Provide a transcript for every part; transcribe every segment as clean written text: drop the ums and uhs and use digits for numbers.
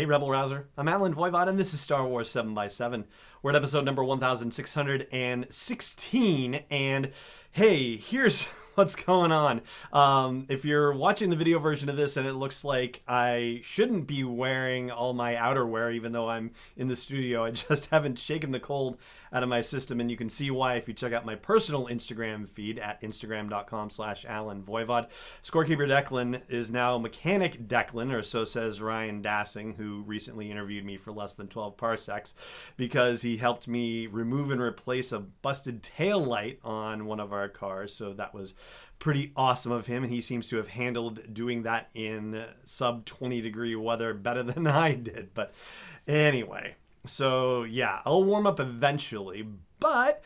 Rebel Rouser. I'm Alan Voivod, and this is Star Wars 7x7. We're at episode number 1616, and hey, here's what's going on. If you're watching the video version of this and it looks like I shouldn't be wearing all my outerwear, even though I'm in the studio, I just haven't shaken the cold out of my system, and you can see why if you check out my personal Instagram feed at instagram.com/AlanVoivod. Scorekeeper Declan is now Mechanic Declan, or so says Ryan Dassing, who recently interviewed me for less than 12 parsecs because he helped me remove and replace a busted tail light on one of our cars. So that was pretty awesome of him, and he seems to have handled doing that in sub 20 degree weather better than I did. But anyway, so yeah, I'll warm up eventually, but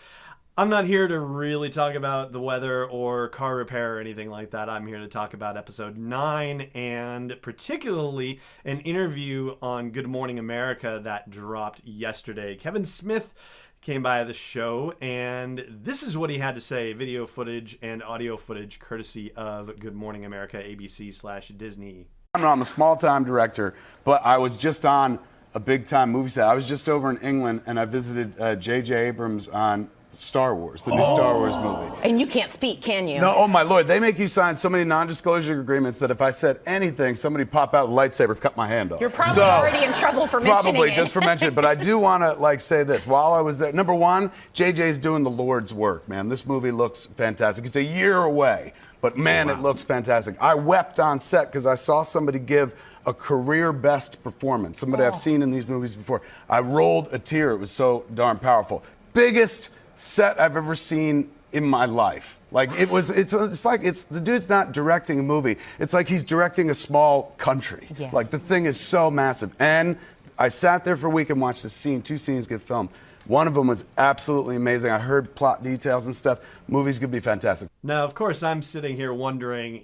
I'm not here to really talk about the weather or car repair or anything like that. I'm here to talk about episode 9, and particularly an interview on Good Morning America that dropped yesterday. Kevin Smith came by the show, and this is what he had to say. Video footage and audio footage courtesy of Good Morning America, ABC/Disney. I'm a small-time director, but I was just on a big-time movie set. I was just over in England, and I visited J.J. Abrams on Star Wars, the new Star Wars movie. And you can't speak, can you? No, oh my Lord, they make you sign so many non-disclosure agreements that if I said anything, somebody pop out a lightsaber, cut my hand off. You're probably already in trouble for mentioning Probably, it. just for mentioning it. But I do want to say this. While I was there, number one, JJ's doing the Lord's work, man. This movie looks fantastic. It's a year away, but man, It looks fantastic. I wept on set because I saw somebody give a career best performance, somebody I've seen in these movies before. I rolled a tear. It was so darn powerful. Biggest set I've ever seen in my life. Like it's the dude's not directing a movie. It's like he's directing a small country. Yeah. Like the thing is so massive. And I sat there for a week and watched two scenes get filmed. One of them was absolutely amazing. I heard plot details and stuff. Movie's gonna be fantastic. Now, of course, I'm sitting here wondering,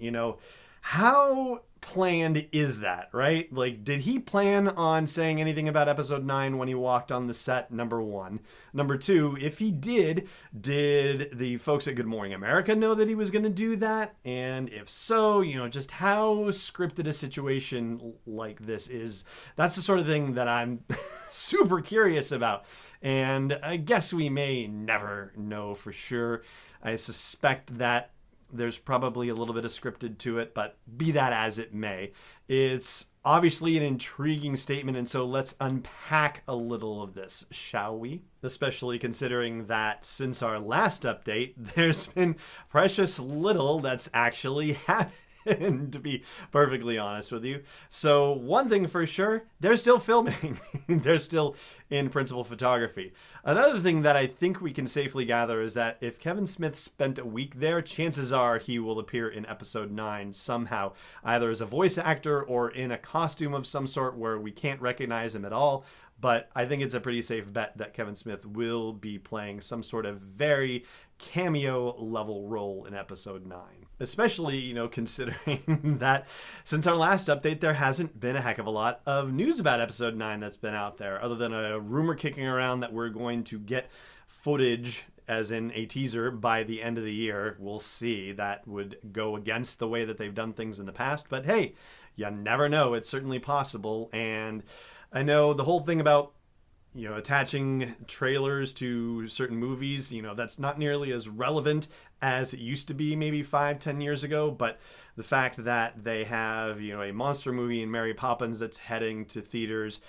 how planned is that, right? Like, did he plan on saying anything about episode 9 when he walked on the set, number one? Number two, if he did the folks at Good Morning America know that he was going to do that? And if so, just how scripted a situation like this is? That's the sort of thing that I'm super curious about. And I guess we may never know for sure. I suspect that there's probably a little bit of scripted to it, but be that as it may, it's obviously an intriguing statement, and so let's unpack a little of this, shall we? Especially considering that since our last update, there's been precious little that's actually happened, to be perfectly honest with you. So one thing for sure, they're still filming. They're still in principal photography. Another thing that I think we can safely gather is that if Kevin Smith spent a week there, chances are he will appear in episode 9 somehow, either as a voice actor or in a costume of some sort where we can't recognize him at all. But I think it's a pretty safe bet that Kevin Smith will be playing some sort of very cameo level role in episode 9. Especially, considering that since our last update, there hasn't been a heck of a lot of news about episode 9 that's been out there, other than a rumor kicking around that we're going to get footage, as in a teaser, by the end of the year. We'll see. That would go against the way that they've done things in the past, but hey, you never know. It's certainly possible. And I know the whole thing about attaching trailers to certain movies, that's not nearly as relevant as it used to be maybe 5-10 years ago. But the fact that they have, a monster movie in Mary Poppins that's heading to theaters,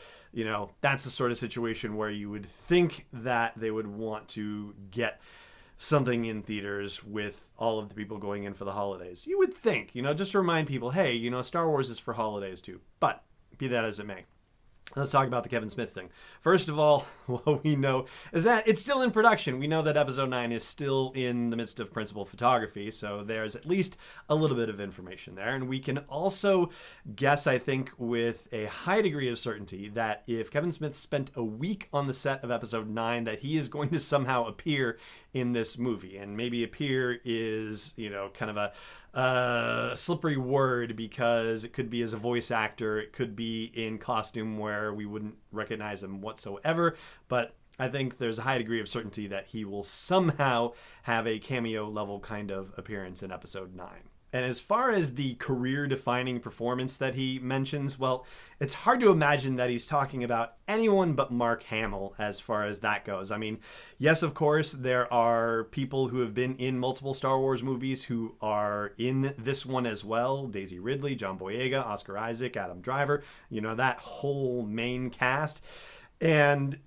that's the sort of situation where you would think that they would want to get something in theaters with all of the people going in for the holidays. You would think, just to remind people, hey, Star Wars is for holidays too. But be that as it may. Let's talk about the Kevin Smith thing. First of all, what we know is that it's still in production. We know that episode 9 is still in the midst of principal photography, so there's at least a little bit of information there. And we can also guess, I think, with a high degree of certainty that if Kevin Smith spent a week on the set of episode 9, that he is going to somehow appear in this movie. And maybe appear is, kind of a slippery word, because it could be as a voice actor, it could be in costume where we wouldn't recognize him whatsoever, but I think there's a high degree of certainty that he will somehow have a cameo level kind of appearance in episode 9. And as far as the career-defining performance that he mentions, well, it's hard to imagine that he's talking about anyone but Mark Hamill as far as that goes. I mean, yes, of course, there are people who have been in multiple Star Wars movies who are in this one as well. Daisy Ridley, John Boyega, Oscar Isaac, Adam Driver, that whole main cast. And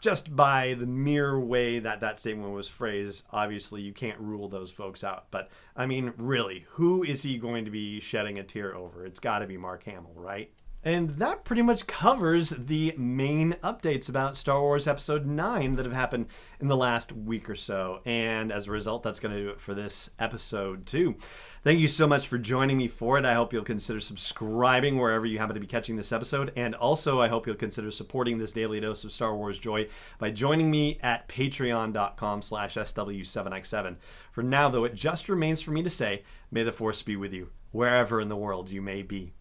just by the mere way that statement was phrased, obviously you can't rule those folks out. But, I mean, really, who is he going to be shedding a tear over? It's got to be Mark Hamill, right? And that pretty much covers the main updates about Star Wars Episode 9 that have happened in the last week or so. And as a result, that's going to do it for this episode, too. Thank you so much for joining me for it. I hope you'll consider subscribing wherever you happen to be catching this episode. And also, I hope you'll consider supporting this daily dose of Star Wars joy by joining me at patreon.com/SW7x7. For now, though, it just remains for me to say, may the Force be with you, wherever in the world you may be.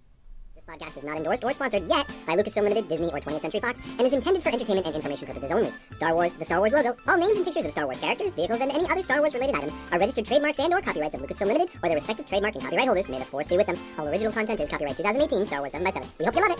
This podcast is not endorsed or sponsored yet by Lucasfilm Limited, Disney, or 20th Century Fox, and is intended for entertainment and information purposes only. Star Wars, the Star Wars logo, all names and pictures of Star Wars characters, vehicles, and any other Star Wars-related items are registered trademarks and/or copyrights of Lucasfilm Limited or their respective trademark and copyright holders. May the Force be with them. All original content is copyright 2018 Star Wars 7x7. We hope you love it.